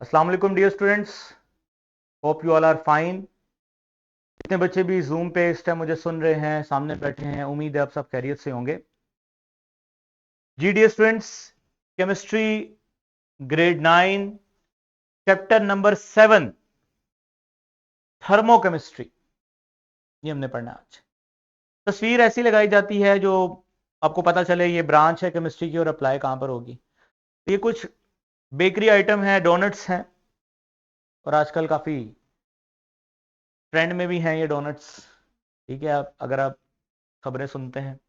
अस्सलाम वालेकुम dear students, hope you all are fine. जितने बच्चे भी जूम पे इस टाइम मुझे सुन रहे हैं, सामने बैठे हैं, उम्मीद है आप सब खैरियत से होंगे। जी dear students, chemistry grade 9 chapter number 7 thermochemistry, ये हमने पढ़ना है आज। तस्वीर ऐसी लगाई जाती है जो आपको पता चले ये ब्रांच है केमिस्ट्री की और अप्लाई कहां पर होगी। ये कुछ बेकरी आइटम है, डोनट्स हैं, और आजकल काफी ट्रेंड में भी हैं ये डोनट्स। ठीक है, आप अगर आप खबरें सुनते हैं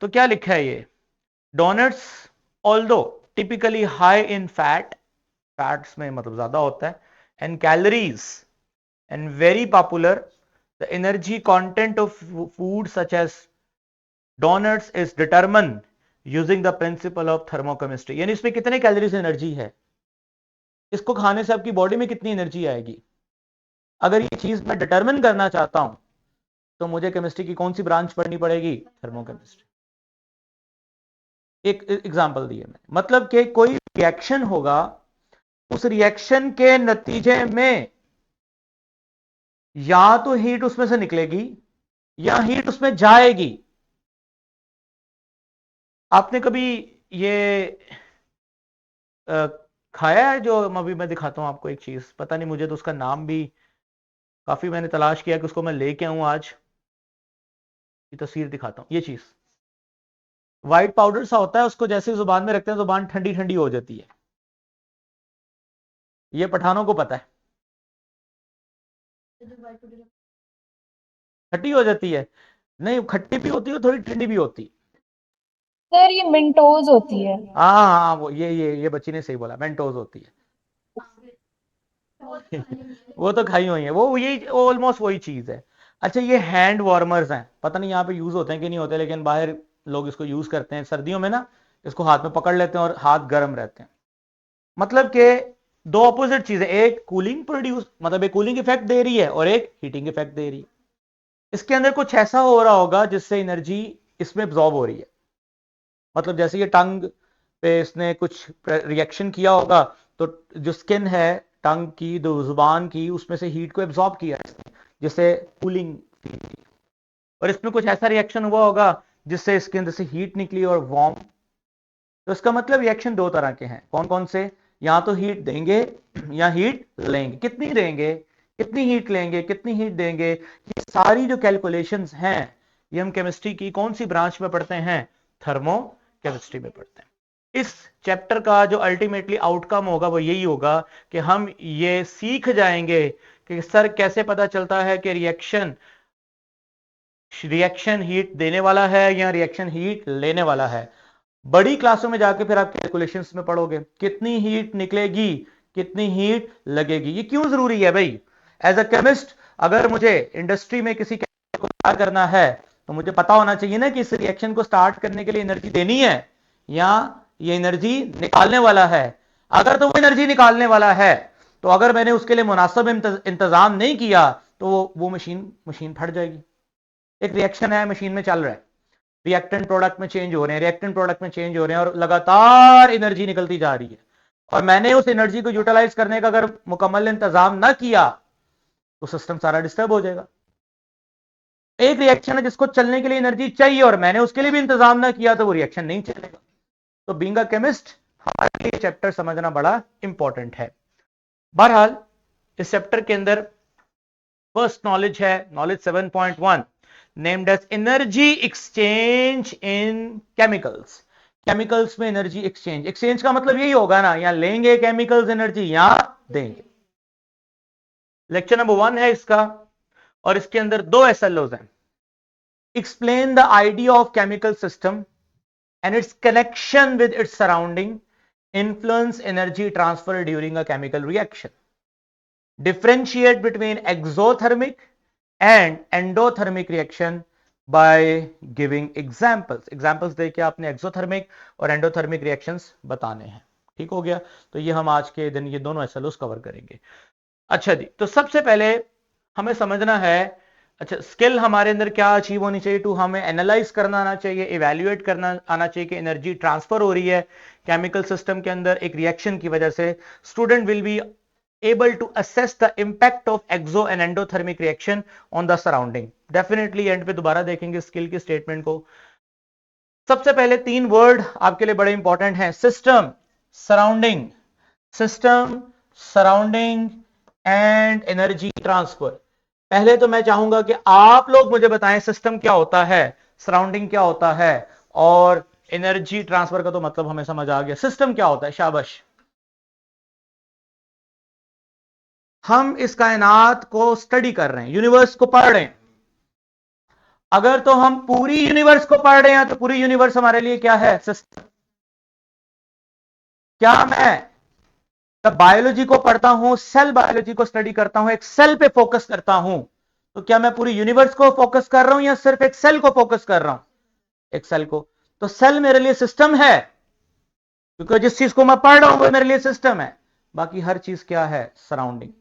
तो क्या लिखा है ये, donuts although typically high in fat, fats में मतलब ज्यादा होता है, and calories and very popular, the energy content of food such as donuts is determine using the principle of thermochemistry. यानी इसमें कितने कैलोरीज एनर्जी है, इसको खाने से आपकी बॉडी में कितनी एनर्जी आएगी, अगर ये चीज मैं डिटरमिन करना चाहता हूं तो मुझे केमिस्ट्री की कौन सी ब्रांच पढ़नी पड़ेगी, थर्मोकेमिस्ट्री। एक एग्जांपल दिए मैं, मतलब कि कोई रिएक्शन होगा, उस रिएक्शन के नतीजे में या तो हीट उसमें से निकलेगी या हीट उसमें जाएगी। आपने कभी ये खाया है, जो अभी मैं दिखाता हूं आपको एक चीज, पता नहीं मुझे तो उसका नाम भी काफी मैंने तलाश किया कि उसको मैं लेके आऊं आज। ये तस्वीर दिखाता हूं, ये चीज व्हाइट पाउडर सा होता है, उसको जैसे जुबान में रखते हैं जुबान ठंडी ठंडी हो जाती है। ये पठानों को पता है, खट्टी हो जाती है। नहीं, खट्टी भी होती है, थोड़ी ठंडी भी होती है। सर ये मिंटोज होती है। हाँ हाँ हाँ, वो ये बच्ची ने सही बोला, मेंटोज होती है। वो तो खाई हुई है, वो यही ऑलमोस्ट वही चीज है। अच्छा, ये हैंड वार्मर्स हैं, पता नहीं यहाँ पे यूज होते हैं कि नहीं होते, लेकिन बाहर लोग इसको यूज करते हैं सर्दियों में ना, इसको हाथ में पकड़ लेते हैं और हाथ गर्म रहते हैं। मतलब कि दो ऑपोजिट चीजें, एक कूलिंग प्रोड्यूस मतलब एक कूलिंग इफेक्ट दे रही है और एक हीटिंग इफेक्ट दे रही है। इसके अंदर कुछ ऐसा हो रहा होगा जिससे एनर्जी इसमें एब्जॉर्ब हो रही है। मतलब जैसे ये टंग पे इसने कुछ रिएक्शन किया होगा, तो जो स्किन है टंग की, जो जुबान की, उसमें से हीट को एब्जॉर्ब किया इसने, जिससे कूलिंग। और इसमें कुछ ऐसा रिएक्शन हुआ होगा जिससे इसके अंदर से हीट निकली और वार्म। तो इसका मतलब रिएक्शन दो तरह के हैं, कौन कौन से, या तो हीट देंगे या हीट लेंगे। कितनी देंगे, कितनी हीट लेंगे, कितनी हीट देंगे, ये सारी जो कैलकुलेशंस हैं ये हम केमिस्ट्री की कौन सी ब्रांच में पढ़ते हैं, थर्मो केमिस्ट्री में पढ़ते हैं। इस चैप्टर का जो अल्टीमेटली आउटकम होगा वो यही होगा कि हम ये सीख जाएंगे कि सर कैसे पता चलता है कि रिएक्शन रिएक्शन हीट देने वाला है या रिएक्शन हीट लेने वाला है। बड़ी क्लासों में जाके फिर आप कैलकुलेशंस में पढ़ोगे कितनी हीट निकलेगी, कितनी हीट लगेगी। ये क्यों जरूरी है भाई, एज अ केमिस्ट अगर मुझे इंडस्ट्री में किसी केमिकल को तैयार करना है तो मुझे पता होना चाहिए ना कि इस रिएक्शन को स्टार्ट करने के लिए एनर्जी देनी है या ये एनर्जी निकालने वाला है। अगर तो वो एनर्जी निकालने वाला है, तो अगर मैंने उसके लिए मुनासिब इंतजाम नहीं किया तो वो मशीन मशीन फट जाएगी। एक रिएक्शन है, मशीन में चल रहा है, रिएक्टेंट प्रोडक्ट में चेंज हो रहे हैं, रिएक्टेंट प्रोडक्ट में चेंज हो रहे हैं और लगातार एनर्जी निकलती जा रही है, और मैंने उस एनर्जी को यूटिलाइज करने का अगर मुकम्मल इंतजाम ना किया तो सिस्टम सारा डिस्टर्ब हो जाएगा। एक रिएक्शन है जिसको चलने के लिए एनर्जी चाहिए और मैंने उसके लिए भी इंतजाम ना किया तो वो रिएक्शन नहीं चलेगा। तो बीइंग अ केमिस्ट हमारे लिए चैप्टर समझना बड़ा इंपॉर्टेंट है। बहरहाल इस चैप्टर के अंदर फर्स्ट नॉलेज है knowledge 7.1, named as energy exchange in chemicals. Chemicals में एनर्जी एक्सचेंज, एक्सचेंज का मतलब यही होगा ना, या लेंगे केमिकल्स एनर्जी या देंगे। लेक्चर नंबर 1 है इसका, और इसके अंदर दो एसएलओज हैं। Explain the idea of chemical system and it's connection with its surrounding, influence energy transfer during a chemical reaction, differentiate between exothermic and endothermic reaction by giving examples। Examples देके आपने exothermic और एंडोथर्मिक रिएक्शंस बताने हैं। ठीक हो गया, तो ये हम आज के दिन ये दोनों एसएलओस कवर करेंगे। अच्छा जी, तो सबसे पहले हमें समझना है अच्छा, स्किल हमारे अंदर क्या अचीव होनी चाहिए? टू हमें एनालाइज करना आना चाहिए, इवेल्युएट करना आना चाहिए कि एनर्जी ट्रांसफर हो रही है केमिकल सिस्टम के अंदर एक रिएक्शन की वजह से। Student will be able to assess the impact of exo and endothermic reaction on the surrounding। Definitely and पे दोबारा देखेंगे स्किल की स्टेटमेंट को। सबसे पहले 3 वर्ड आपके लिए बड़े इंपॉर्टेंट हैं, system, surrounding, system, surrounding and energy transfer. पहले तो मैं चाहूंगा कि आप लोग मुझे बताएं सिस्टम क्या होता है, सराउंडिंग क्या होता है, और एनर्जी ट्रांसफर का तो मतलब हमें समझ आ गया। सिस्टम क्या होता है? शाबाश। हम इस कायनात को स्टडी कर रहे हैं, यूनिवर्स को पढ़ रहे हैं। अगर तो हम पूरी यूनिवर्स को पढ़ रहे हैं तो पूरी यूनिवर्स हमारे लिए क्या है? सिस्टम। क्या मैं जब बायोलॉजी को पढ़ता हूं, सेल बायोलॉजी को स्टडी करता हूं, एक सेल पे फोकस करता हूं, तो क्या मैं पूरी यूनिवर्स को फोकस कर रहा हूं या सिर्फ एक सेल को फोकस कर रहा हूं? एक सेल को। तो सेल मेरे लिए सिस्टम है, क्योंकि जिस चीज को मैं पढ़ रहा हूं वो मेरे लिए सिस्टम है। बाकी हर चीज क्या है? सराउंडिंग।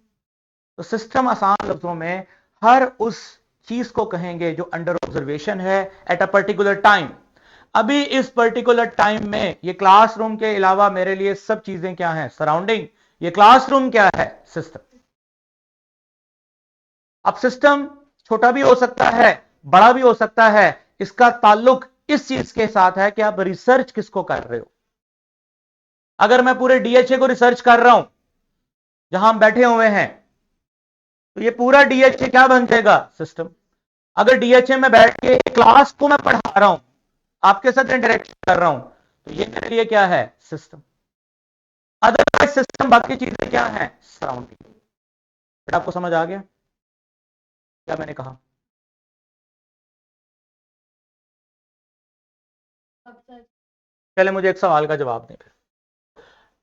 तो सिस्टम आसान लफ्जों में हर उस चीज को कहेंगे जो अंडर ऑब्जर्वेशन है एट अ पर्टिकुलर टाइम। अभी इस पर्टिकुलर टाइम में ये क्लासरूम के अलावा मेरे लिए सब चीजें क्या हैं? सराउंडिंग। ये क्लासरूम क्या है? सिस्टम। अब सिस्टम छोटा भी हो सकता है, बड़ा भी हो सकता है। इसका ताल्लुक इस चीज के साथ है कि आप रिसर्च किसको कर रहे हो। अगर मैं पूरे डीएचए को रिसर्च कर रहा हूं जहां हम बैठे हुए हैं, तो ये पूरा डीएचए क्या बन जाएगा? सिस्टम। अगर डीएचए में बैठ के क्लास को मैं पढ़ा रहा हूं, आपके साथ इंटरेक्शन कर रहा हूं, तो ये मेरे लिए क्या है? सिस्टम। अदरवाइज सिस्टम बाकी चीजें क्या है? सराउंडिंग। आपको समझ आ गया क्या मैंने कहा? पहले मुझे एक सवाल का जवाब दें।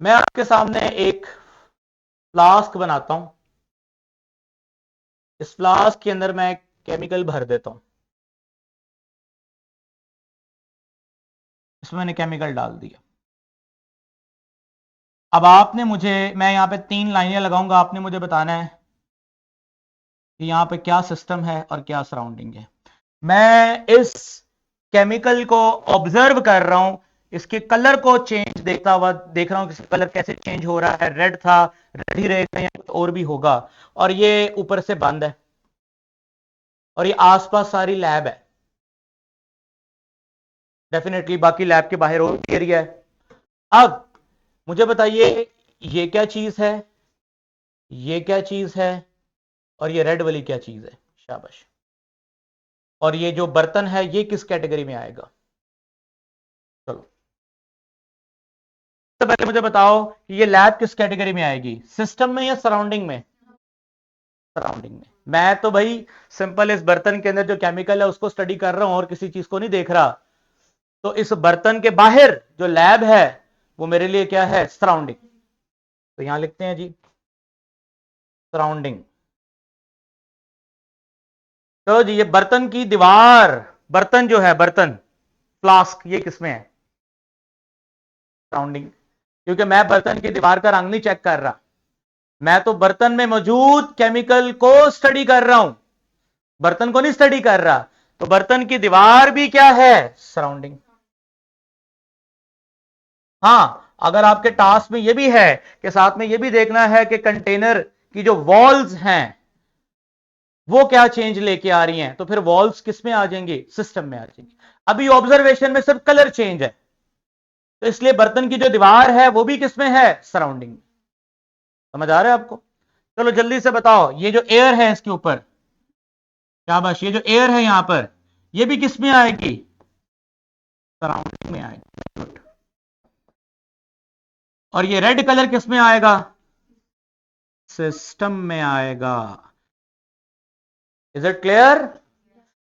मैं आपके सामने एक फ्लास्क बनाता हूं, इस फ्लास्क के अंदर मैं केमिकल भर देता हूं, इसमें मैंने केमिकल डाल दिया। अब आपने मुझे, मैं यहां पे 3 लाइनें लगाऊंगा, आपने मुझे बताना है कि यहां पे क्या सिस्टम है और क्या सराउंडिंग है। मैं इस केमिकल को ऑब्जर्व कर रहा हूं, इसके कलर को चेंज देखता हुआ देख रहा हूं कि कलर कैसे चेंज हो रहा है। रेड था, रेड ही रहेगा या कुछ और भी होगा। और ये ऊपर से बंद है और ये आसपास सारी लैब है। डेफिनेटली बाकी लैब के बाहर और भी एरिया है। अब मुझे बताइए, ये क्या चीज है, ये क्या चीज है, और ये रेड वाली क्या चीज है? शाबाश। और ये जो बर्तन है ये किस कैटेगरी में आएगा? चलो, तो पहले मुझे बताओ कि ये लैब किस कैटेगरी में आएगी, सिस्टम में या सराउंडिंग में? सराउंडिंग में। मैं तो भाई सिंपल इस बर्तन के अंदर जो केमिकल है उसको स्टडी कर रहा हूं और किसी चीज को नहीं देख रहा। तो इस बर्तन के बाहर जो लैब है वो मेरे लिए क्या है? सराउंडिंग। तो यहां लिखते हैं जी, सराउंडिंग। तो जी ये बर्तन की दीवार, बर्तन जो है, बर्तन फ्लास्क, ये किसमें है? सराउंडिंग। क्योंकि मैं बर्तन की दीवार का रंग नहीं चेक कर रहा, मैं तो बर्तन में मौजूद केमिकल को स्टडी कर रहा हूं, बर्तन को नहीं स्टडी कर रहा। तो बर्तन की दीवार भी क्या है? सराउंडिंग। हां, अगर आपके टास्क में यह भी है कि साथ में यह भी देखना है कि कंटेनर की जो वॉल्स हैं वो क्या चेंज लेके आ रही हैं, तो फिर वॉल्स किस में आ जाएंगी? सिस्टम में आ जाएंगी। अभी ऑब्जर्वेशन में सिर्फ कलर चेंज है, तो इसलिए बर्तन की जो दीवार है वो भी किस में है? सराउंडिंग। समझ आ रहा है आपको? चलो जल्दी से बताओ, ये जो एयर है इसके ऊपर, शाबाश, ये जो एयर है यहां पर, ये भी किस में आएगी? सराउंडिंग में आएगी। गुड। और ये रेड कलर किस में आएगा? सिस्टम में आएगा। Is it clear?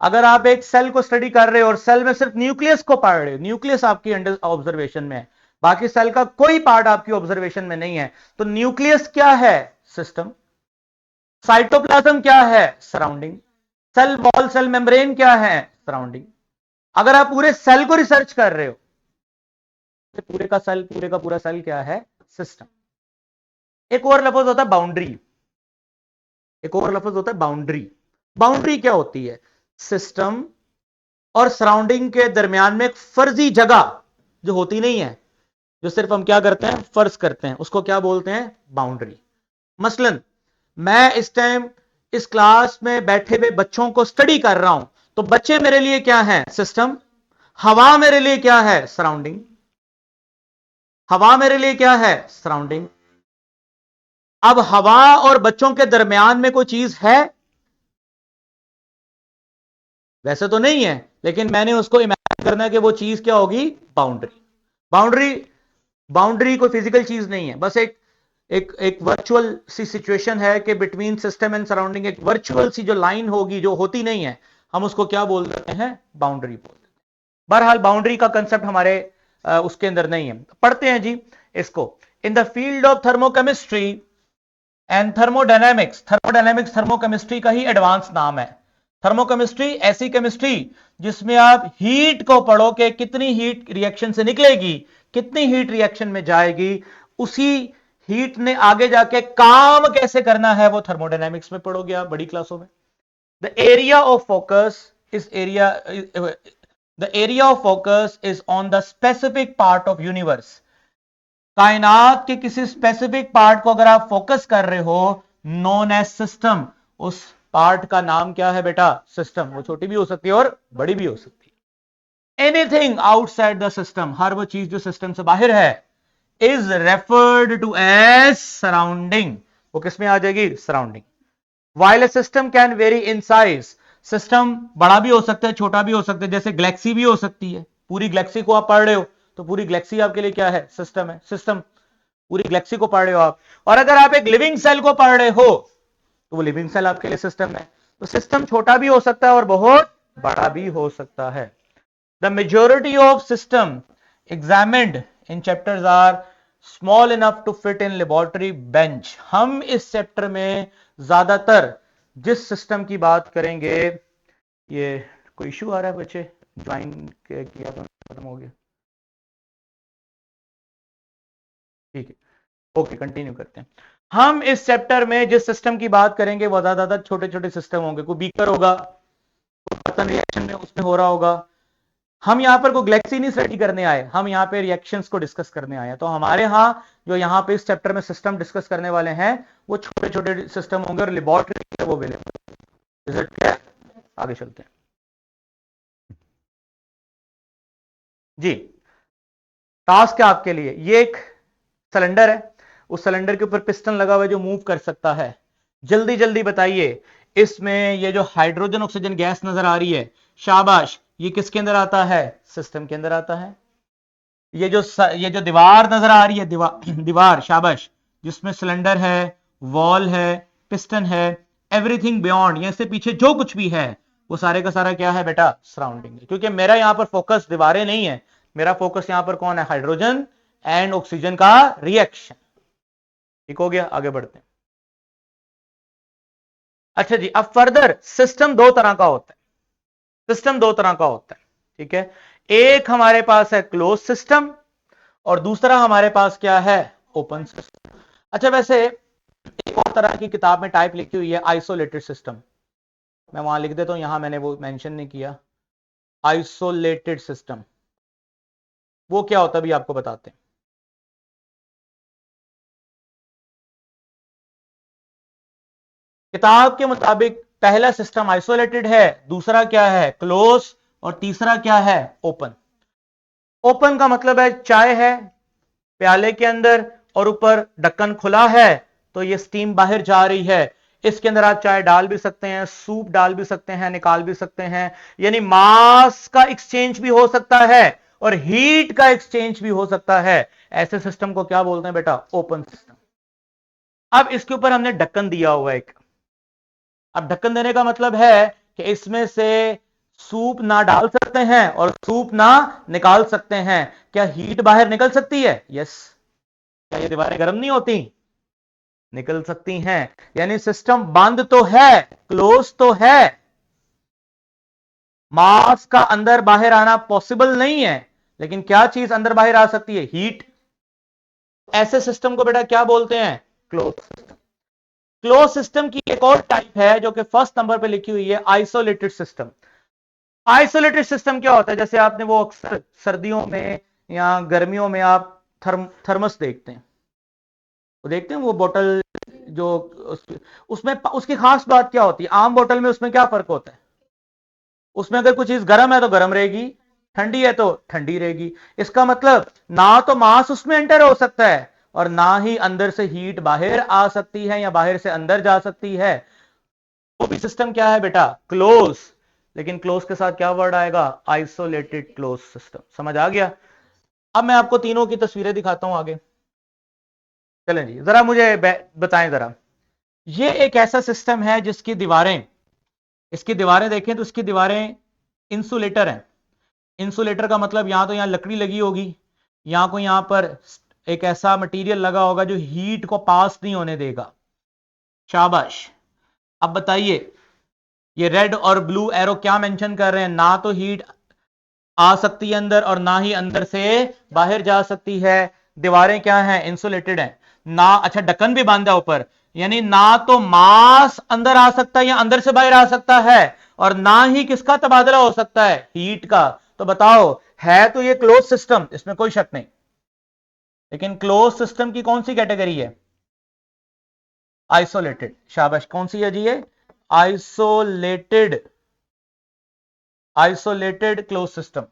अगर आप एक सेल को स्टडी कर रहे हो और सेल में सिर्फ न्यूक्लियस को पढ़ रहे हो, न्यूक्लियस आपकी अंडर ऑब्जर्वेशन में है, बाकी सेल का कोई पार्ट आपकी ऑब्जर्वेशन में नहीं है, तो न्यूक्लियस क्या है? सिस्टम। साइटोप्लाज्म क्या है? Surrounding. Cell wall, cell membrane क्या है? सराउंडिंग। अगर आप पूरे सेल को रिसर्च कर रहे हो तो पूरे का सेल, पूरे का पूरा सेल क्या है? सिस्टम। एक और लफ्ज होता है बाउंड्री, एक और लफ्ज होता है बाउंड्री। बाउंड्री क्या होती है? सिस्टम और सराउंडिंग के दरमियान में एक फर्जी जगह जो होती नहीं है, जो सिर्फ हम क्या करते हैं, फर्ज करते हैं, उसको क्या बोलते हैं? बाउंड्री। मसलन मैं इस टाइम इस क्लास में बैठे हुए बच्चों को स्टडी कर रहा हूं, तो बच्चे मेरे लिए क्या है? सिस्टम। हवा मेरे लिए क्या है? सराउंडिंग। हवा मेरे लिए क्या है? सराउंडिंग। अब हवा और बच्चों के दरमियान में कोई चीज है? वैसे तो नहीं है, लेकिन मैंने उसको इमेजिन करना है कि वो चीज क्या होगी? बाउंड्री। बाउंड्री बाउंड्री कोई फिजिकल चीज नहीं है, बस एक एक एक वर्चुअल सी सिचुएशन है कि बिटवीन सिस्टम एंड सराउंडिंग एक वर्चुअल सी जो लाइन होगी, जो होती नहीं है, हम उसको क्या बोल देते हैं? बाउंड्री बोल देते हैं। बहरहाल बाउंड्री का कंसेप्ट हमारे उसके अंदर नहीं है। पढ़ते हैं जी इसको। In the field of thermochemistry and thermodynamics, thermodynamics thermochemistry का ही एडवांस नाम है। थर्मोकेमिस्ट्री ऐसी केमिस्ट्री जिसमें आप हीट को पढ़ो कि कितनी हीट रिएक्शन से निकलेगी, कितनी हीट रिएक्शन में जाएगी, उसी हीट ने आगे जाके काम कैसे करना है, वो थर्मोडायनेमिक्स में पढ़ोगे आप बड़ी क्लासों में। द एरिया ऑफ फोकस इस area the area of focus is on the specific part of universe. कायनात के किसी स्पेसिफिक पार्ट को अगर आप फोकस कर रहे हो, नोन एज सिस्टम, उस पार्ट का नाम क्या है बेटा? सिस्टम। वो छोटी भी हो सकती है और बड़ी भी हो सकती है। एनीथिंग आउटसाइड द सिस्टम, हर वो चीज जो सिस्टम से बाहर है, is referred to as surrounding. वो किसमें आ जाएगी? Surrounding. While a system can vary in size, system बड़ा भी हो सकता है, छोटा भी हो सकता है, जैसे गैलेक्सी भी हो सकती है। पूरी गैलेक्सी को आप पढ़ रहे हो तो पूरी गैलेक्सी आपके लिए क्या है? सिस्टम है। सिस्टम, पूरी गैलेक्सी को पढ़ रहे हो आप। और अगर आप एक लिविंग सेल को पढ़ रहे हो तो वो लिविंग सेल आपके लिए सिस्टम है। तो सिस्टम छोटा भी हो सकता है और बहुत बड़ा भी हो सकता है। The majority of system examined in chapters are small enough to fit in laboratory bench. हम इस चैप्टर में ज्यादातर जिस सिस्टम की बात करेंगे, ये कोई इशू आ रहा है बच्चे? ज्वाइन किया तो खत्म हो गया, ठीक है, ओके कंटिन्यू करते हैं। हम इस चैप्टर में जिस सिस्टम की बात करेंगे वो ज्यादातर छोटे छोटे सिस्टम होंगे। कोई बीकर होगा, कोई बर्तन रिएक्शन में उसमें हो रहा होगा। हम यहां पर कोई गैलेक्सी नहीं स्टडी करने आए, हम यहां पे रिएक्शंस को डिस्कस करने आए हैं। तो हमारे यहां जो यहां पे इस चैप्टर में सिस्टम डिस्कस करने वाले हैं वो छोटे छोटे सिस्टम होंगे और लेबोरेटरी वो अवेलेबल। आगे चलते हैं जी। टास्क है आपके लिए, ये एक सिलेंडर है, उस सिलेंडर के ऊपर पिस्टन लगा हुआ है जो मूव कर सकता है। जल्दी जल्दी बताइए, इसमें ये जो हाइड्रोजन ऑक्सीजन गैस नजर आ रही है, शाबाश, ये किसके अंदर आता है? सिस्टम के अंदर आता है। ये जो दीवार नजर आ रही है, दीवार, शाबाश, जिसमें सिलेंडर है, वॉल है, पिस्टन है, एवरीथिंग बियॉन्ड, ये से पीछे जो कुछ भी है वो सारे का सारा क्या है बेटा? सराउंडिंग है। क्योंकि मेरा यहां पर फोकस दीवारें नहीं है, मेरा फोकस यहां पर कौन है? हाइड्रोजन एंड ऑक्सीजन का रिएक्शन। ठीक हो गया, आगे बढ़ते हैं। अच्छा जी, अब फर्दर सिस्टम दो तरह का होता है। सिस्टम दो तरह का होता है, ठीक है। एक हमारे पास है क्लोज सिस्टम और दूसरा हमारे पास क्या है? Open system. अच्छा, वैसे एक और तरह की किताब में टाइप लिखी हुई है आइसोलेटेड सिस्टम, मैं वहां लिख देता हूं, यहां मैंने वो मेंशन नहीं किया। आइसोलेटेड सिस्टम वो क्या होता है भी आपको बताते हैं। किताब के मुताबिक पहला सिस्टम आइसोलेटेड है, दूसरा क्या है? क्लोज, और तीसरा क्या है? ओपन। ओपन का मतलब है चाय है प्याले के अंदर और ऊपर ढक्कन खुला है, तो ये स्टीम बाहर जा रही है। इसके अंदर आप चाय डाल भी सकते हैं, सूप डाल भी सकते हैं, निकाल भी सकते हैं, यानी मास का एक्सचेंज भी हो सकता है और हीट का एक्सचेंज भी हो सकता है। ऐसे सिस्टम को क्या बोलते हैं बेटा? Open system. अब इसके ऊपर हमने ढक्कन दिया हुआ है एक। अब ढक्कन देने का मतलब है कि इसमें से सूप ना डाल सकते हैं और सूप ना निकाल सकते हैं। क्या हीट बाहर निकल सकती है? यस। क्या ये दीवारें गर्म नहीं होती? निकल सकती हैं। यानी सिस्टम बंद तो है, क्लोज तो है, मास का अंदर बाहर आना पॉसिबल नहीं है, लेकिन क्या चीज अंदर बाहर आ सकती है? हीट। ऐसे सिस्टम को बेटा क्या बोलते हैं? Close system. क्लोज सिस्टम की एक और टाइप है जो कि फर्स्ट नंबर पे लिखी हुई है, आइसोलेटेड सिस्टम। आइसोलेटेड सिस्टम क्या होता है? जैसे आपने वो अक्सर सर्दियों में या गर्मियों में आप थर्मस देखते हैं, वो देखते हैं वो बोतल जो उसमें उसकी खास बात क्या होती है? आम बोतल में उसमें क्या फर्क होता है? उसमें अगर कुछ चीज गर्म है तो गर्म रहेगी, ठंडी है तो ठंडी रहेगी। इसका मतलब ना तो मास उसमें एंटर हो सकता है और ना ही अंदर से हीट बाहर आ सकती है या बाहर से अंदर जा सकती है। वो भी सिस्टम क्या है बेटा? क्लोज। लेकिन क्लोज के साथ क्या वर्ड आएगा? Isolated close system. समझ आ गया? अब मैं आपको तीनों की तस्वीरें दिखाता हूं आगे। चलें जी, जरा मुझे बताएं जरा। ये एक ऐसा सिस्टम है जिसकी दीवारें, इसकी दीवारें देखें तो इसकी दीवारें इंसुलेटर हैं। इंसुलेटर का मतलब यहां तो यहां लकड़ी लगी होगी, यहां को यहां पर एक ऐसा मटेरियल लगा होगा जो हीट को पास नहीं होने देगा। शाबाश। अब बताइए, ये रेड और ब्लू एरो क्या मेंशन कर रहे हैं? ना तो हीट आ सकती है अंदर और ना ही अंदर से बाहर जा सकती है। दीवारें क्या हैं? इंसुलेटेड हैं। ना, अच्छा ढक्कन भी बांधा ऊपर, यानी ना तो मास अंदर आ सकता है या अंदर से बाहर आ सकता है, और ना ही किसका तबादला हो सकता है? हीट का। तो बताओ, है तो ये क्लोज सिस्टम, इसमें कोई शक नहीं, लेकिन क्लोज सिस्टम की कौन सी कैटेगरी है? आइसोलेटेड। शाबाश, कौन सी है जी ये? Isolated. Isolated close system.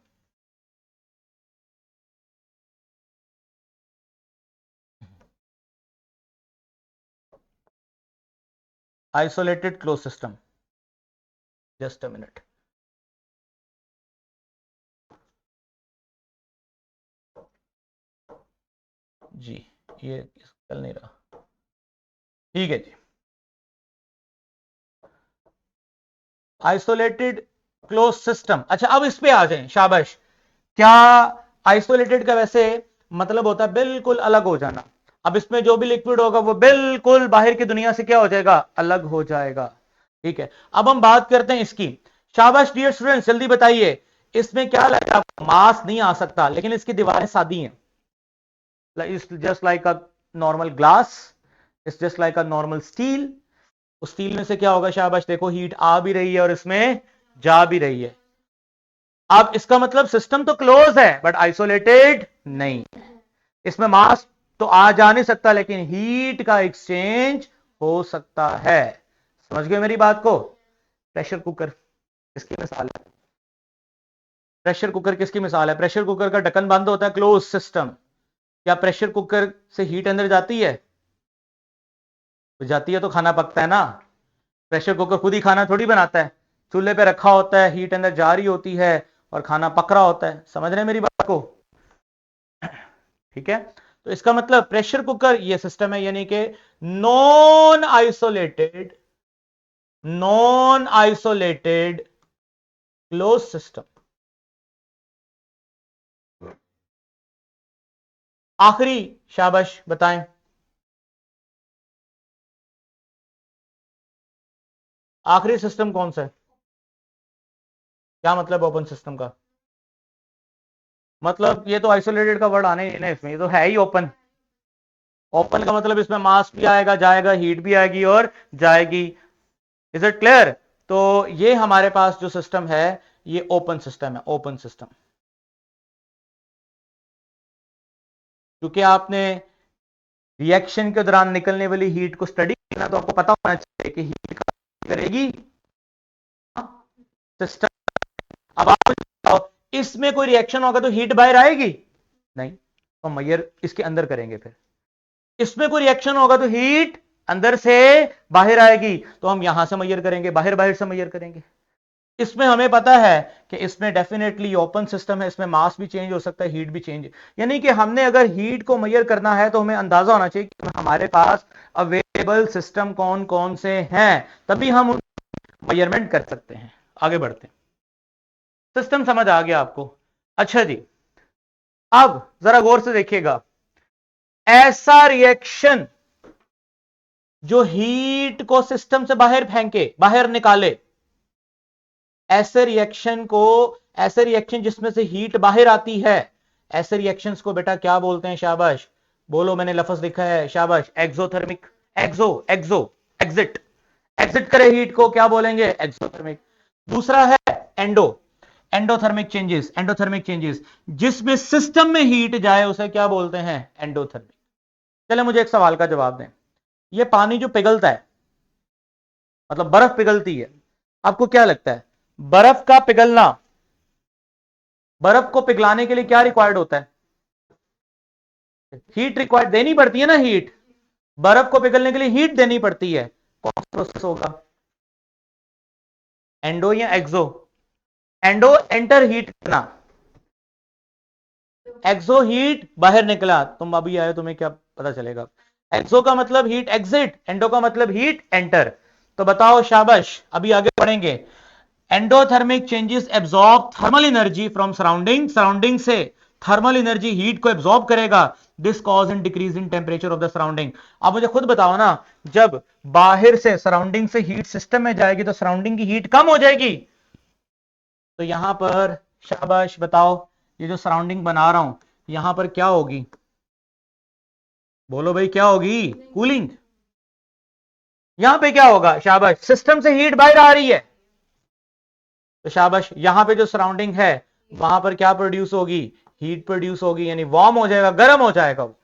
Isolated close system. Just a minute. जी, ये चल नहीं रहा। ठीक है जी। Isolated close system. अच्छा, अब इस पे आ जाएं। शाबाश। क्या आइसोलेटेड का वैसे मतलब होता है बिल्कुल अलग हो जाना। अब इसमें जो भी लिक्विड होगा वो बिल्कुल बाहर की दुनिया से क्या हो जाएगा? अलग हो जाएगा। ठीक है, अब हम बात करते हैं इसकी। शाबाश डियर स्टूडेंट्स, जल्दी बताइए, इसमें क्या लगता है? मास नहीं आ सकता, लेकिन इसकी दीवारें सादी हैं। It's just like a normal glass, it's just like a normal steel। उस स्टील में से क्या होगा? शाबाश, देखो हीट आ भी रही है और इसमें जा भी रही है। अब इसका मतलब सिस्टम तो क्लोज है बट आइसोलेटेड नहीं। इसमें मास तो आ जा नहीं सकता, लेकिन हीट का एक्सचेंज हो सकता है। समझ गए मेरी बात को? प्रेशर कुकर इसकी मिसाल है। प्रेशर कुकर किसकी मिसाल है? प्रेशर कुकर का ढक्कन बंद होता है, क्लोज सिस्टम। क्या प्रेशर कुकर से हीट अंदर जाती है? तो जाती है तो खाना पकता है ना। प्रेशर कुकर खुद ही खाना थोड़ी बनाता है, चूल्हे पे रखा होता है, हीट अंदर जा रही होती है और खाना पक रहा होता है। समझ रहे हैं मेरी बात को? ठीक है, तो इसका मतलब प्रेशर कुकर ये सिस्टम है, यानी कि non isolated, non isolated close system. आखिरी, शाबाश बताएं, आखिरी सिस्टम कौन सा है? क्या मतलब ओपन सिस्टम का? मतलब ये तो आइसोलेटेड का वर्ड आने ही नहीं इसमें, ये तो है ही ओपन। ओपन का मतलब इसमें मास भी आएगा जाएगा, हीट भी आएगी और जाएगी। Is it clear? तो ये हमारे पास जो सिस्टम है ये ओपन सिस्टम है, ओपन सिस्टम। क्योंकि आपने रिएक्शन के दौरान निकलने वाली हीट को स्टडी करना, तो आपको पता होना चाहिए कि हीट का करेगी सिस्टम। अब आप बताओ, इसमें कोई रिएक्शन होगा तो हीट बाहर आएगी नहीं, तो मैयर इसके अंदर करेंगे। फिर इसमें कोई रिएक्शन होगा तो हीट अंदर से बाहर आएगी, तो हम यहां से मैयर करेंगे, बाहर बाहर से मैयर करेंगे। इसमें हमें पता है कि इसमें डेफिनेटली ओपन सिस्टम है, इसमें मास भी चेंज हो सकता है, हीट भी चेंज। यानी कि हमने अगर हीट को मेजर करना है तो हमें अंदाजा होना चाहिए कि हमारे पास अवेलेबल सिस्टम कौन कौन से हैं, तभी हम मेजरमेंट कर सकते हैं। आगे बढ़ते हैं। सिस्टम समझ आ गया आपको? अच्छा जी, अब जरा गौर से देखिएगा। ऐसा रिएक्शन जो हीट को सिस्टम से बाहर फेंके, बाहर निकाले, ऐसे रिएक्शन को, ऐसे रिएक्शन जिसमें से हीट बाहर आती है, ऐसे रिएक्शंस को बेटा क्या बोलते हैं? शाबाश बोलो, मैंने लफ्ज लिखा है, शाबाश, एक्सोथर्मिक। एक्सो एक्सो एग्जिट, एग्जिट करे हीट को क्या बोलेंगे, एक्सोथर्मिक। दूसरा है endo, endothermic changes, endothermic changes जिसमें सिस्टम में हीट जाए उसे क्या बोलते हैं, एंडोथर्मिक। चले मुझे एक सवाल का जवाब दें, ये पानी जो पिघलता है, मतलब बर्फ पिघलती है, आपको क्या लगता है बर्फ का पिघलना, बर्फ को पिघलाने के लिए क्या रिक्वायर्ड होता है, हीट रिक्वायर्ड देनी पड़ती है ना, हीट, बर्फ को पिघलने के लिए हीट देनी पड़ती है, कौन सा प्रोसेस होगा, एंडो या एक्सो, एंडो एंटर हीट करना, एक्सो हीट बाहर निकला, तुम अभी आए तुम्हें क्या पता चलेगा, एक्सो का मतलब हीट एग्जिट, एंडो का मतलब हीट एंटर। तो बताओ शाबाश, अभी आगे बढ़ेंगे। Endothermic changes absorb thermal energy from surrounding, surrounding से थर्मल एनर्जी हीट को एब्जॉर्ब करेगा, this cause in decrease in temperature of the surrounding. अब मुझे खुद बताओ ना, जब बाहर से सराउंडिंग से हीट सिस्टम में जाएगी तो सराउंडिंग की हीट कम हो जाएगी, तो यहां पर शाबाश बताओ, ये जो सराउंडिंग बना रहा हूं यहां पर क्या होगी, बोलो भाई क्या होगी, कूलिंग। यहां पे क्या होगा, शाबाश सिस्टम से हीट बाहर आ रही है, तो शाबाश यहां पे जो सराउंडिंग है वहां पर क्या प्रोड्यूस होगी, हीट प्रोड्यूस होगी, यानी वार्म हो जाएगा, गर्म हो जाएगा वो।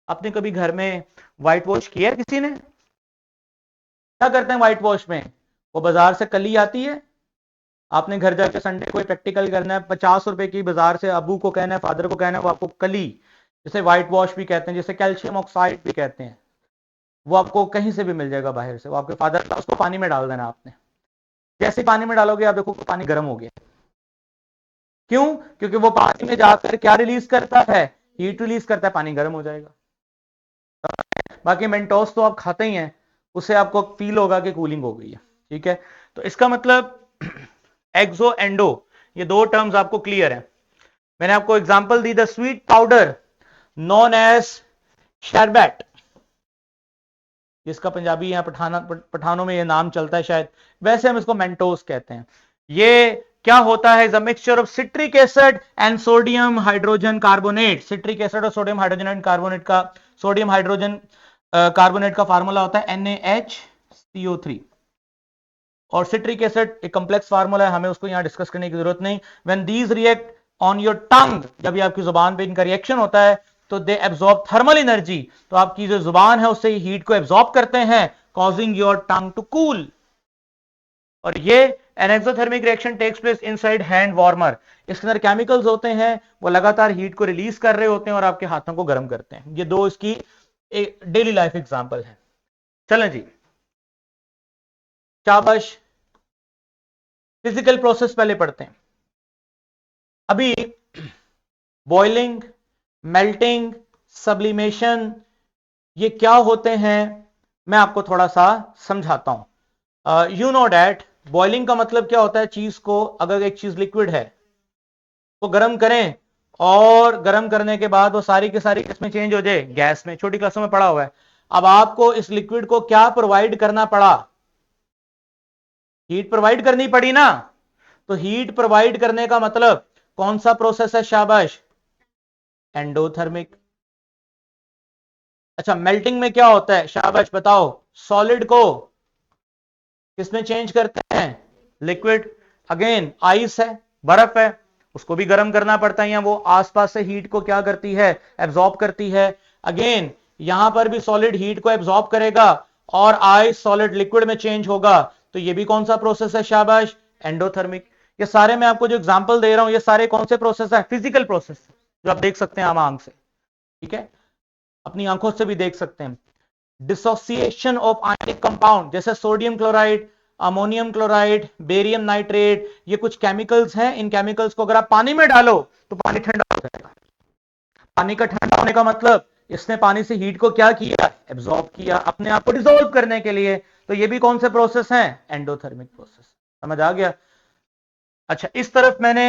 आपने कभी घर में व्हाइट वॉश किया है किसी ने, क्या करते हैं व्हाइट वॉश में, वो बाजार से कली आती है, आपने घर जाकर संडे को प्रैक्टिकल करना है, 50 रुपए की बाजार से अबू को कहना है, फादर को कहना है, वो आपको कली, जिसे व्हाइट वॉश भी कहते हैं, जिसे कैल्शियम ऑक्साइड भी कहते हैं, वो आपको कहीं से भी मिल जाएगा बाहर से, वो आपके फादर का, उसको पानी में डाल देना आपने, जैसे पानी में डालोगे आप देखो पानी गर्म हो गया, क्यों, क्योंकि वो पानी में जाकर क्या रिलीज करता है, हीट रिलीज करता है, पानी गर्म हो जाएगा। बाकी मेंटोस तो आप खाते ही हैं, उससे आपको फील होगा कि कूलिंग हो गई है, ठीक है। तो इसका मतलब एक्सो एंडो, ये दो टर्म्स आपको क्लियर है। मैंने आपको एग्जांपल दी, the sweet powder known as sharbat, जिसका पंजाबी यहां पठानों में ये नाम चलता है शायद, वैसे हम इसको मेंटोस कहते हैं। ये क्या होता है, is a mixture of citric acid and sodium hydrogen carbonate, citric acid और सोडियम हाइड्रोजन कार्बोनेट का, सोडियम हाइड्रोजन कार्बोनेट का फार्मूला होता है NaHCO3, और सिट्रिक एसिड एक कॉम्प्लेक्स फार्मूला है, हमें उसको यहां डिस्कस करने की जरूरत नहीं। When these react on your tongue, जब ये आपकी जुबान पे इनका रिएक्शन होता है तो दे एब्जॉर्ब थर्मल एनर्जी, तो आपकी जो जुबान है उससे हीट को एब्जॉर्ब करते हैं, causing your tongue to cool. और ये an exothermic reaction takes place inside hand warmer, इसके अंदर केमिकल्स होते हैं, वो लगातार हीट को रिलीज कर रहे होते हैं और आपके हाथों को गर्म करते हैं। ये दो इसकी डेली लाइफ एग्जांपल है। चलें जी, शाबाश, फिजिकल प्रोसेस पहले पढ़ते हैं। अभी बॉइलिंग, मेल्टिंग, सब्लिमेशन, ये क्या होते हैं, मैं आपको थोड़ा सा समझाता हूं। यू नो डैट बॉइलिंग का मतलब क्या होता है, चीज को, अगर एक चीज लिक्विड है तो गर्म करें, और गर्म करने के बाद वो सारी की सारी किसमें चेंज हो जाए, गैस में, छोटी क्लासों में पढ़ा हुआ है। अब आपको इस लिक्विड को क्या प्रोवाइड करना पड़ा, हीट प्रोवाइड करनी पड़ी ना, तो हीट प्रोवाइड करने का मतलब कौन सा प्रोसेस है, शाबाश, एंडोथर्मिक। अच्छा, मेल्टिंग में क्या होता है, शाबाश बताओ, सॉलिड को किसमें चेंज करते हैं, लिक्विड। अगेन आइस है, बर्फ है, उसको भी गर्म करना पड़ता है, या वो आसपास से हीट को क्या करती है, एब्जॉर्ब करती है। अगेन यहां पर भी सॉलिड हीट को एब्जॉर्ब करेगा और आइस सॉलिड लिक्विड में चेंज होगा, तो ये भी कौन सा प्रोसेस है, शाबाश, एंडोथर्मिक। ये सारे मैं आपको जो एग्जांपल दे रहा हूं, ये सारे कौन से प्रोसेस है, फिजिकल प्रोसेस, जो आप देख सकते हैं आम आंख से, ठीक है, अपनी आंखों से भी देख सकते हैं। डिसोसिएशन ऑफ आयनिक कंपाउंड, जैसे sodium chloride, ammonium chloride, barium nitrate, ये कुछ केमिकल्स हैं, इन केमिकल्स को अगर आप पानी में डालो तो पानी ठंडा हो जाएगा। पानी का ठंडा होने का मतलब इसने पानी से हीट को क्या किया, एब्जॉर्ब किया, अपने आप को डिसॉल्व करने के लिए। तो ये भी कौन से प्रोसेस हैं, एंडोथर्मिक प्रोसेस। समझ आ गया। अच्छा, इस तरफ मैंने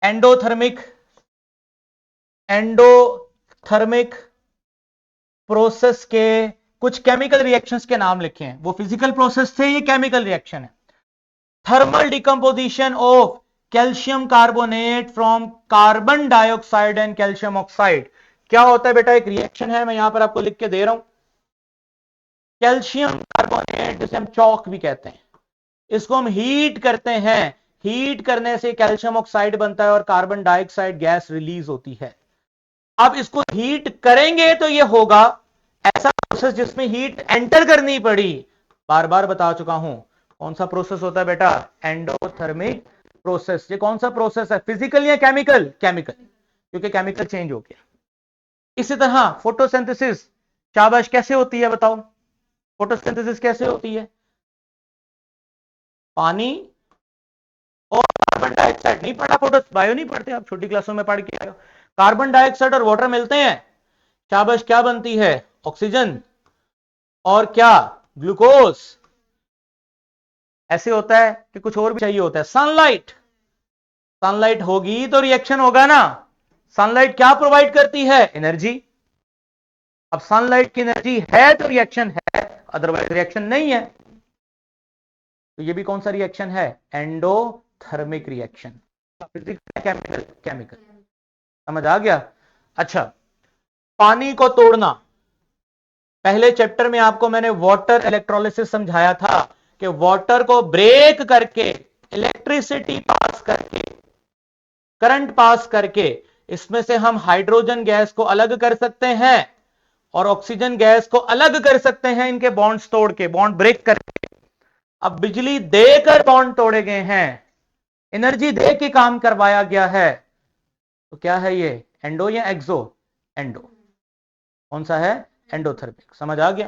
एंडोथर्मिक, एंडोथर्मिक प्रोसेस के कुछ केमिकल रिएक्शंस के नाम लिखे हैं, वो फिजिकल प्रोसेस थे, ये केमिकल रिएक्शन है। Thermal decomposition of calcium carbonate from carbon dioxide and calcium oxide, क्या होता है बेटा, एक रिएक्शन है, मैं यहां पर आपको लिख के दे रहा हूं। कैल्शियम कार्बोनेट, जिसे हम चौक भी कहते हैं, इसको हम हीट करते हैं। हीट करने से कैल्शियम ऑक्साइड बनता है और कार्बन डाइऑक्साइड गैस रिलीज होती है। अब इसको हीट करेंगे तो ये होगा ऐसा प्रोसेस जिसमें हीट एंटर करनी पड़ी। बार बार बता चुका हूं कौन सा प्रोसेस होता है बेटा, एंडोथर्मिक प्रोसेस। ये कौन सा प्रोसेस है, फिजिकल या केमिकल? केमिकल, क्योंकि केमिकल चेंज हो गया। इसी तरह फोटोसिंथेसिस, शाबाश, कैसे होती है बताओ? फोटोसिंथेसिस कैसे होती है? पानी और कार्बन डाइऑक्साइड, नहीं पढ़ा? फोटो बायो नहीं पढ़ते आप, छोटी क्लासों में पढ़ के आए हो। कार्बन डाइऑक्साइड और वाटर मिलते हैं, शाबाश, क्या बनती है? ऑक्सीजन और क्या? ग्लूकोज। ऐसे होता है कि कुछ और भी चाहिए होता है? सनलाइट, सनलाइट होगी तो रिएक्शन होगा ना। सनलाइट क्या प्रोवाइड करती है? एनर्जी। अब सनलाइट की एनर्जी है तो रिएक्शन है, अदरवाइज रिएक्शन नहीं है। तो ये भी कौन सा रिएक्शन है? Endothermic reaction. Physical, chemical? Chemical. समझ आ गया? अच्छा, पानी को तोड़ना, पहले चैप्टर में आपको मैंने वाटर इलेक्ट्रोलिसिस समझाया था कि वाटर को ब्रेक करके, इलेक्ट्रिसिटी पास करके, करंट पास करके, इसमें से हम हाइड्रोजन गैस को अलग कर सकते हैं और ऑक्सीजन गैस को अलग कर सकते हैं, इनके बॉन्ड्स तोड़ के, बॉन्ड ब्रेक करके। अब बिजली देकर बॉन्ड तोड़े गए हैं, एनर्जी दे के काम करवाया गया है। तो क्या है ये, एंडो या एक्सो? एंडो। कौन सा है? एंडोथर्मिक। समझ आ गया?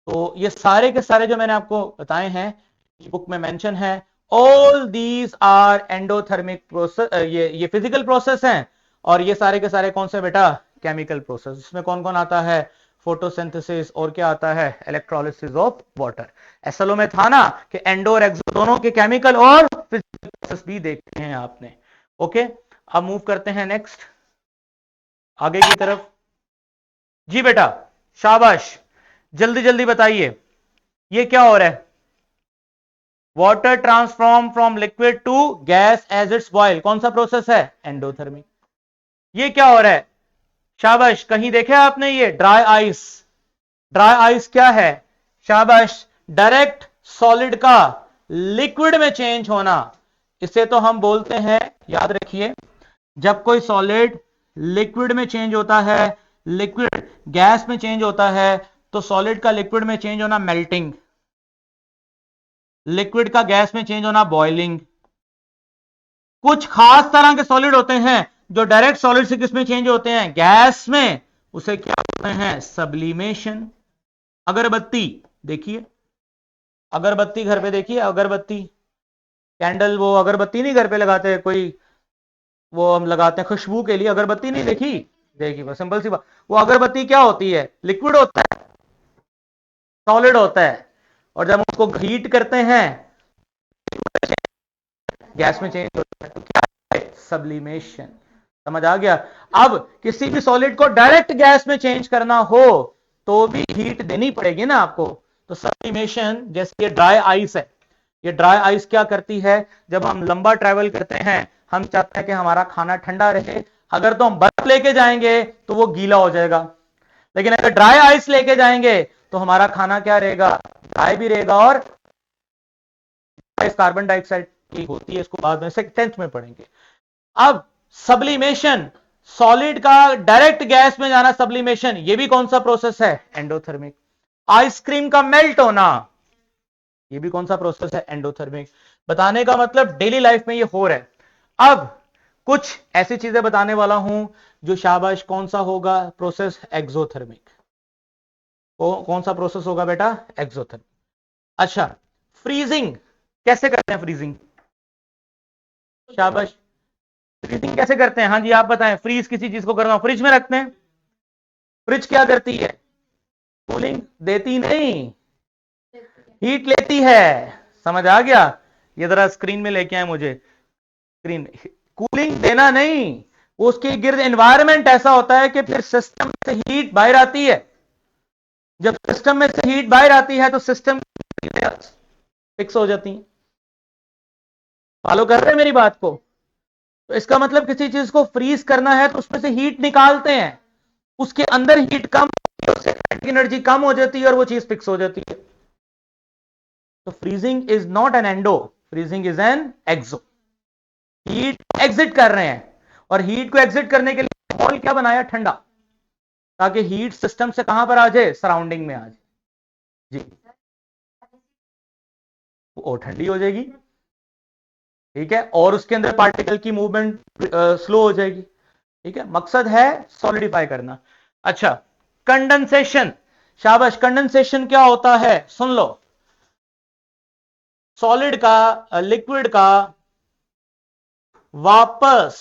तो ये सारे के सारे जो मैंने आपको बताए हैं बुक में मेंशन है, all these are endothermic process. ये फिजिकल प्रोसेस हैं और ये सारे के सारे कौन से बेटा? Chemical process. इसमें कौन कौन आता है? फोटोसिंथेसिस और क्या आता है? Electrolysis of water. एसएलओ में था ना कि एंडो और एक्सो दोनों के केमिकल और फिजिकल प्रोसेस भी देखे हैं आपने। ओके, अब मूव करते हैं नेक्स्ट, आगे की तरफ। जी बेटा, शाबाश, जल्दी जल्दी बताइए, ये क्या हो रहा है? Water transform from liquid to gas as it's boil, कौन सा प्रोसेस है? एंडोथर्मिक। ये क्या हो रहा है? शाबाश, कहीं देखा आपने ये ड्राई आइस? ड्राई आइस क्या है? शाबाश, डायरेक्ट सॉलिड का लिक्विड में चेंज होना। इसे तो हम बोलते हैं, याद रखिए, जब कोई सॉलिड लिक्विड में चेंज होता है, लिक्विड गैस में चेंज होता है, तो सॉलिड का लिक्विड में चेंज होना मेल्टिंग, लिक्विड का गैस में चेंज होना बॉइलिंग। कुछ खास तरह के सॉलिड होते हैं जो डायरेक्ट सॉलिड से किसमें चेंज होते हैं? गैस में। उसे क्या बोलते हैं? सब्लिमेशन। अगरबत्ती देखिए, अगरबत्ती घर पे देखिए, अगरबत्ती, कैंडल, वो अगरबत्ती नहीं घर पे लगाते कोई, वो हम लगाते हैं खुशबू के लिए, अगरबत्ती नहीं देखी? देखी, बस सिंपल सी बात। वो अगरबत्ती क्या होती है? लिक्विड होता है, सॉलिड होता है, और जब उसको हीट करते हैं गैस में चेंज होता है, तो क्या है? सब्लिमेशन। समझ आ गया? अब किसी भी सॉलिड को डायरेक्ट गैस में चेंज करना हो तो भी हीट देनी पड़ेगी ना आपको। तो सब्लिमेशन, जैसे ये ड्राई आइस है, ये ड्राई आइस क्या करती है? जब हम लंबा ट्रैवल करते हैं, हम चाहते हैं कि हमारा खाना ठंडा रहे, अगर तो हम बर्फ लेके जाएंगे तो वो गीला हो जाएगा, लेकिन अगर ड्राई आइस लेके जाएंगे तो हमारा खाना क्या रहेगा? ड्राई भी रहेगा। और कार्बन डाइऑक्साइड की होती है, इसको बाद में से 10th में पढ़ेंगे। अब सब्लिमेशन, सॉलिड का डायरेक्ट गैस में जाना, सब्लिमेशन, ये भी कौन सा प्रोसेस है? एंडोथर्मिक। आइसक्रीम का मेल्ट होना, ये भी कौन सा प्रोसेस है? एंडोथर्मिक। बताने का मतलब डेली लाइफ में ये हो रहा है। अब कुछ ऐसी चीजें बताने वाला हूं जो, शाबाश, कौन सा होगा प्रोसेस? एक्सोथर्मिक। कौन सा प्रोसेस होगा बेटा? एक्सोथर्मिक। अच्छा, फ्रीजिंग कैसे करते हैं? फ्रीजिंग, शाबाश, फ्रीजिंग कैसे करते हैं? हाँ जी, आप बताएं। फ्रीज किसी चीज को करना, फ्रिज में रखते हैं। फ्रिज क्या करती है? कूलिंग देती नहीं, हीट लेती है। समझ आ गया? ये जरा स्क्रीन में लेके आए मुझे, स्क्रीन। कूलिंग देना नहीं, उसके गिर्द एनवायरमेंट ऐसा होता है कि फिर सिस्टम से हीट बाहर आती है। जब सिस्टम में से हीट बाहर आती है तो सिस्टम फिक्स हो जाती है। फॉलो कर रहे हैं मेरी बात को? तो इसका मतलब किसी चीज को फ्रीज करना है तो उसमें से हीट निकालते हैं, उसके अंदर हीट कम, उससे एनर्जी कम हो जाती है और वो चीज फिक्स हो जाती है। तो freezing is not an endo, freezing is an exo. Heat exit कर रहे हैं, और हीट को एग्जिट करने के लिए माहौल क्या बनाया, ठंडा, ताकि हीट सिस्टम से कहां पर आ जाए, सराउंडिंग में आ जाए। जी, वो ठंडी हो जाएगी, ठीक है, और उसके अंदर पार्टिकल की मूवमेंट स्लो हो जाएगी। ठीक है, मकसद है सॉलिडिफाई करना। अच्छा, कंडेंसेशन, शाबाश, कंडेंसेशन क्या होता है, सुन लो। सॉलिड का, लिक्विड का वापस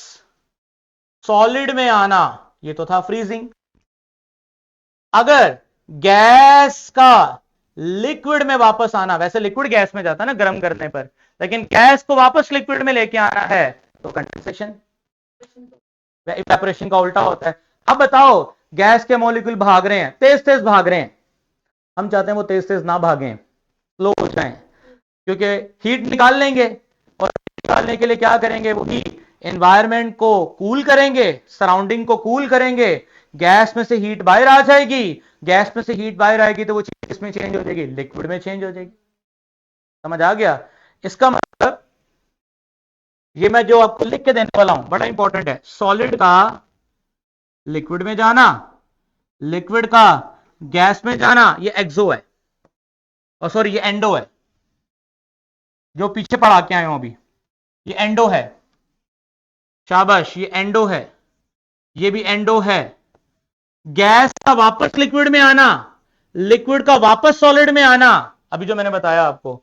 सॉलिड में आना, ये तो था फ्रीजिंग। अगर गैस का लिक्विड में वापस आना, वैसे लिक्विड गैस में जाता है ना गर्म करने पर, लेकिन गैस को वापस लिक्विड में लेके आना है तो कंडेंसेशन। इवेपोरेशन का उल्टा होता है। अब बताओ, गैस के मॉलिक्यूल भाग रहे हैं, तेज तेज भाग रहे हैं, हम चाहते हैं वो तेज तेज ना भागें, स्लो हो जाएं, क्योंकि हीट निकाल लेंगे, और निकालने के लिए क्या करेंगे, वो हीट एनवायरमेंट को कूल करेंगे, सराउंडिंग को कूल करेंगे, गैस में से हीट बाहर आ जाएगी, गैस में से हीट बाहर आएगी तो वो चीज इसमें चेंज हो जाएगी, लिक्विड में चेंज हो जाएगी। समझ आ गया? इसका मतलब, ये मैं जो आपको लिख के देने वाला हूं बड़ा इंपॉर्टेंट है, सॉलिड का लिक्विड में जाना, लिक्विड का गैस में जाना, ये एक्सो है, और सॉरी ये एंडो है, जो पीछे पढ़ा के आए हो अभी, ये एंडो है। शाबाश, ये एंडो है, ये भी एंडो है। गैस का वापस लिक्विड में आना, लिक्विड का वापस सॉलिड में आना, अभी जो मैंने बताया आपको,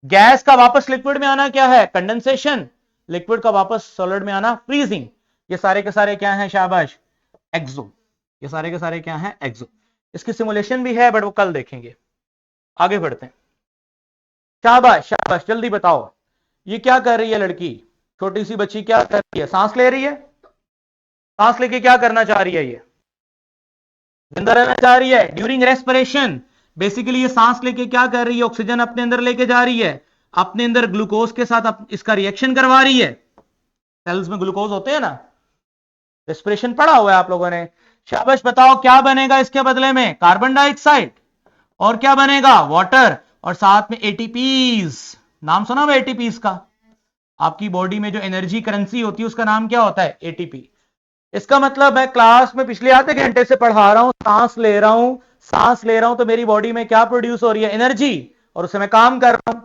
गैस का वापस लिक्विड में आना क्या है, कंडेंसेशन, लिक्विड का वापस सॉलिड में आना फ्रीजिंग। ये सारे के सारे क्या हैं, शाबाश, एक्सो। ये सारे के सारे क्या हैं, एक्सो। इसकी सिमुलेशन भी है, बट वो कल देखेंगे। आगे बढ़ते हैं। शाबाश शाबाश, जल्दी बताओ, ये क्या कर रही है लड़की, छोटी सी बच्ची क्या कर रही है, सांस ले रही है, सांस लेके क्या करना चाह रही है, ये जिंदा रहना चाह रही है ड्यूरिंग रेस्पिरेशन। बेसिकली ये सांस लेके क्या कर रही है, ऑक्सीजन अपने अंदर लेके जा रही है, अपने अंदर ग्लूकोज के साथ इसका रिएक्शन करवा रही है। सेल्स में ग्लूकोज होते हैं ना, रेस्पिरेशन पढ़ा हुआ है आप लोगों ने। शाबाश, बताओ क्या बनेगा इसके बदले में, कार्बन डाइऑक्साइड, और क्या बनेगा, वाटर, और साथ में एटीपीज। नाम सुना हुआ एटीपीज का? आपकी बॉडी में जो एनर्जी करेंसी होती है उसका नाम क्या होता है, एटीपी। इसका मतलब मैं क्लास में पिछले आधे घंटे से पढ़ा रहा हूं, सांस ले रहा हूं, सांस ले रहा हूं, तो मेरी बॉडी में क्या प्रोड्यूस हो रही है, एनर्जी, और उससे मैं काम कर रहा हूं।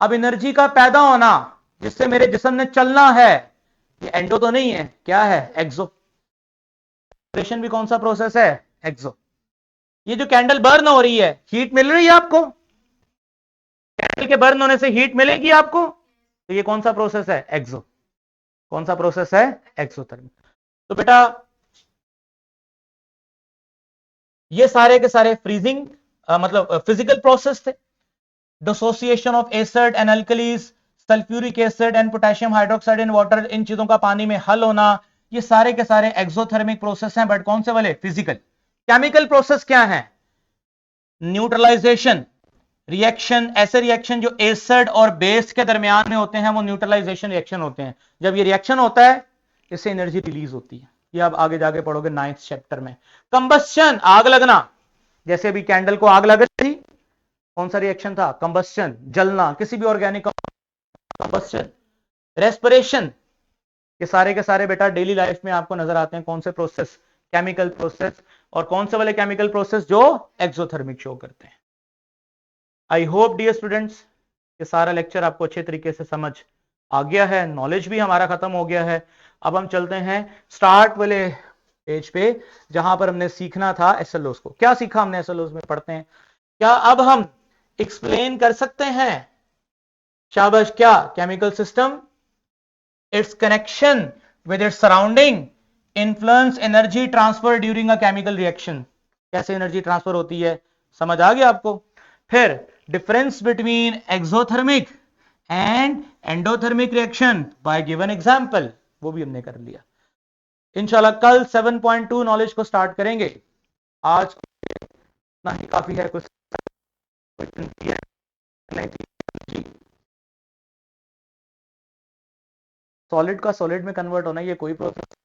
अब एनर्जी का पैदा होना, जिससे मेरे जिस्म ने चलना है, ये एंडो तो नहीं है, क्या है, एक्सो। रेस्पिरेशन भी कौन सा प्रोसेस है, एक्सो। ये जो कैंडल बर्न हो रही है, हीट मिल रही है आपको, कैंडल के बर्न होने से हीट मिलेगी आपको, तो ये कौन सा प्रोसेस है, एक्सो। कौन सा प्रोसेस है, एक्सोथर्मिक। तो बेटा, ये सारे के सारे फ्रीजिंग मतलब फिजिकल प्रोसेस थे। Dissociation of acid and alkalis, sulphuric acid and potassium hydroxide in water, इन चीजों का पानी में हल होना, ये सारे के सारे एक्सोथर्मिक प्रोसेस हैं, बट कौन से वाले, फिजिकल। केमिकल प्रोसेस क्या है, न्यूट्रलाइजेशन रिएक्शन, ऐसे रिएक्शन जो एसिड और बेस के दरमियान में होते हैं वो न्यूट्रलाइजेशन रिएक्शन होते हैं। जब ये रिएक्शन होता है, इससे एनर्जी रिलीज होती है, ये आप आगे जाके पढ़ोगे 9th चैप्टर में। कंबस्शन, आग लगना, जैसे अभी कैंडल को आग लग रही थी, कौन सा रिएक्शन था, कंबस्शन, जलना, किसी भी ऑर्गेनिक कंबस्शन। रेस्पिरेशन, ये सारे के सारे बेटा डेली लाइफ में आपको नजर आते हैं, कौन से प्रोसेस, केमिकल प्रोसेस, और कौन से वाले केमिकल प्रोसेस जो एक्सोथर्मिक शो करते हैं। आई होप डियर स्टूडेंट्स, ये सारा लेक्चर आपको अच्छे तरीके से समझ आ गया है, नॉलेज भी हमारा खत्म हो गया है। अब हम चलते हैं स्टार्ट वाले पेज पे, जहां पर हमने सीखना था एसएलओस को। क्या सीखा हमने एसएलओस में, पढ़ते हैं। क्या अब हम एक्सप्लेन कर सकते हैं, शाबाश, क्या, chemical system, it's connection with its surrounding, influence energy transfer during a chemical reaction, कैसे एनर्जी ट्रांसफर होती है, समझ आ गया आपको। फिर difference between exothermic and endothermic reaction by given example, वो भी हमने कर लिया। इंशाल्लाह कल 7.2 नॉलेज को स्टार्ट करेंगे। आज इतना ही काफी है, कुछ सॉलिड का सॉलिड में कन्वर्ट होना, ये कोई प्रोसेस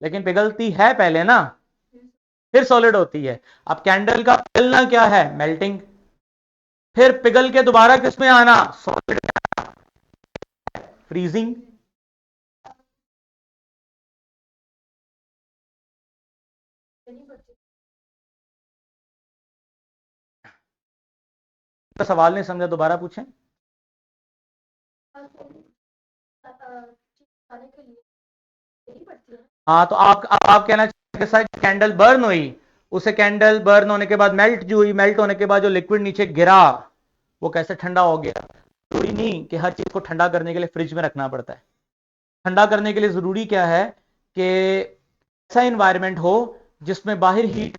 लेकिन पिघलती है पहले ना, फिर सॉलिड होती है। अब कैंडल का पिघलना क्या है? मेल्टिंग। फिर पिघल के दोबारा किस में आना? Solid, freezing. तो सवाल नहीं समझा, दोबारा पूछें। हाँ, तो आप कहना चाहिए सर कैंडल बर्न हुई, उसे कैंडल बर्न होने के बाद मेल्ट जो हुई, मेल्ट होने के बाद जो लिक्विड नीचे गिरा वो कैसे ठंडा हो गया। जरूरी नहीं कि हर चीज को ठंडा करने के लिए फ्रिज में रखना पड़ता है। ठंडा करने के लिए जरूरी क्या है कि ऐसा इन्वायरमेंट हो जिसमें बाहर हीट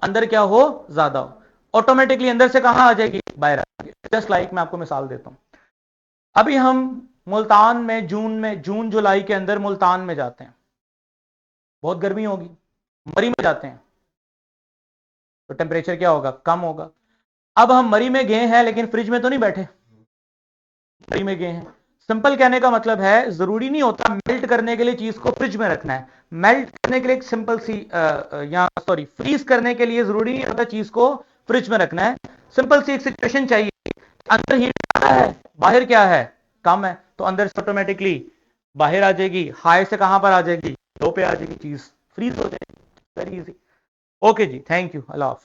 अंदर क्या हो, ज्यादा हो। ऑटोमेटिकली अंदर से कहां आ जाएगी? बाहर आ जाएगी। जस्ट लाइक मैं आपको मिसाल देता हूं। अभी हम मुल्तान में जून जुलाई के अंदर मुल्तान में जाते हैं, बहुत गर्मी होगी। मरी में जाते हैं तो टेम्परेचर क्या होगा? कम होगा। अब हम मरी में गए हैं लेकिन फ्रिज में तो नहीं बैठे, मरी में गए हैं। सिंपल कहने का मतलब है जरूरी नहीं होता मेल्ट करने के लिए चीज को फ्रिज में रखना है। मेल्ट करने के लिए एक सिंपल सी या सॉरी फ्रीज करने के लिए जरूरी नहीं होता चीज को फ्रिज में रखना है। सिंपल सी एक सिचुएशन चाहिए, अंदर हीट ज्यादा है, बाहर क्या है? कम है, तो अंदर से ऑटोमेटिकली बाहर आ जाएगी। हाई से कहां पर आ जाएगी? लो पे आ जाएगी, चीज फ्रीज हो जाएगी। Very easy. ओके जी, थैंक यू, अल्लाह हाफिज़।